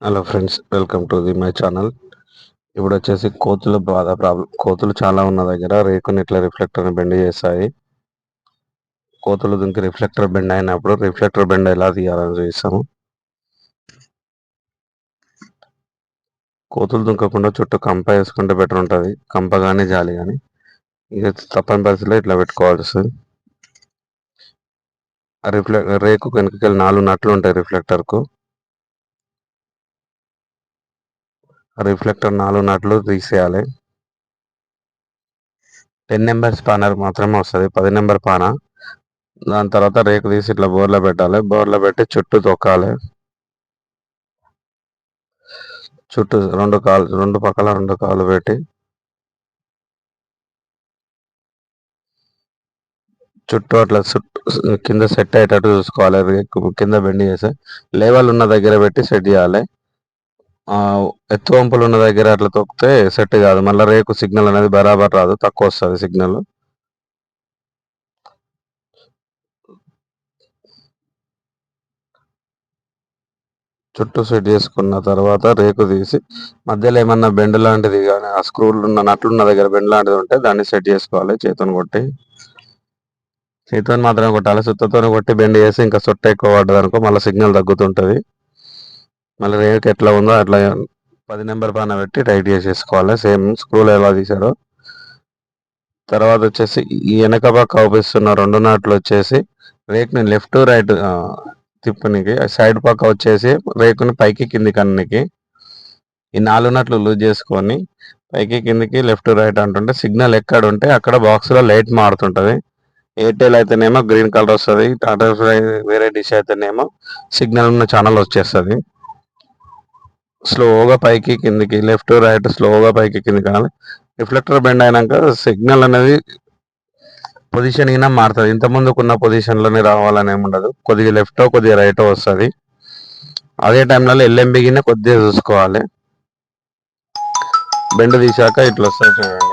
Hello friends, welcome to my channel. ఇప్పుడు వచ్చేసి కోతుల బాధ ప్రాబ్లం. కోతులు చాలా ఉన్న దగ్గర రేకుని ఇట్లా రిఫ్లెక్టర్ని బెండ్ చేస్తాయి. కోతులు దీనికి రిఫ్లెక్టర్ బెండ్ అయినప్పుడు రిఫ్లెక్టర్ బెండ్ ఎలా తీయాలని చూస్తాము. కోతులు దుంకకుండా చుట్టూ కంప వేసుకుంటే బెటర్ ఉంటుంది. కంప కానీ జాలి కానీ ఇక తప్పని పరిస్థితిలో ఇట్లా పెట్టుకోవాల్సి వస్తుంది. రేకు వెనుకకెళ్ళి 4 నట్లు ఉంటాయి రిఫ్లెక్టర్కు. రిఫ్లెక్టర్ 4 నట్లు తీసేయాలి. 10 నెంబర్ స్పానర్ మాత్రమే వస్తుంది, 10 నెంబర్ పాన. దాని తర్వాత రేకు తీసి ఇట్లా బోర్లో పెట్టాలి. బోర్లో పెట్టి చుట్టూ తొక్కాలి. చుట్టూ రెండు పక్కల 2 కాళ్ళు పెట్టి చుట్టూ అట్లా కింద సెట్ అయ్యేటట్టు చూసుకోవాలి. రేకు కింద బెండ్ చేసి లేవల్ ఉన్న దగ్గర పెట్టి సెట్ చేయాలి. ఎత్తు వంపులు ఉన్న దగ్గర అట్లా తొక్కితే సెట్ కాదు. మళ్ళీ రేకు సిగ్నల్ అనేది బరాబర్ రాదు, తక్కువ వస్తుంది సిగ్నల్. చుట్టూ సెట్ చేసుకున్న తర్వాత రేకు తీసి మధ్యలో ఏమన్నా బెండ్ లాంటిది కానీ ఆ స్క్రూలు ఉన్న నట్లున్న దగ్గర బెండ్ లాంటిది ఉంటే దాన్ని సెట్ చేసుకోవాలి. చేతిని కొట్టి మాత్రమే కొట్టాలి. సుత్తతో కొట్టి బెండ్ చేసి ఇంకా సొట్ట ఎక్కువ పడ్డది అనుకో మళ్ళీ సిగ్నల్ తగ్గుతుంటుంది. మళ్ళీ రేకు ఎట్లా ఉందో అట్లా 10 నెంబర్ పైన పెట్టి టైట్ చేసేసుకోవాలి, సేమ్ స్క్రూలు ఎలా తీసారో. తర్వాత వచ్చేసి ఈ వెనక పక్క అవుపిస్తున్న 2 నాట్లు వచ్చేసి రేకుని లెఫ్ట్ రైట్ తిప్పనికి, సైడ్ పక్క వచ్చేసి రేకుని పైకి కిందికి అన్నికి ఈ 4 నట్లు లూజ్ చేసుకొని పైకి కిందికి లెఫ్ట్ రైట్ అంటుంటే సిగ్నల్ ఎక్కడ ఉంటే అక్కడ బాక్స్లో లైట్ మారుతుంటుంది. ఎయిర్టెల్ అయితేనేమో గ్రీన్ కలర్ వస్తుంది, టాటా వేరే డిష్ అయితేనేమో సిగ్నల్ ఉన్న ఛానల్ వచ్చేస్తుంది. స్లోగా పైకి కిందికి, లెఫ్ట్ రైట్ స్లోగా పైకి కిందికి అనాలి. రిఫ్లెక్టర్ బెండ్ అయినాక సిగ్నల్ అనేది పొజిషన్ అయినా మారుతుంది. ఇంత ముందుకున్న పొజిషన్లోనే రావాలని ఏమి ఉండదు, కొద్దిగా లెఫ్టో కొద్దిగా రైటో వస్తుంది. అదే టైంలో ఎల్ఎంబిగినే కొద్దిగా చూసుకోవాలి. బెండ్ తీసాక ఇట్లా వస్తుంది చూడండి.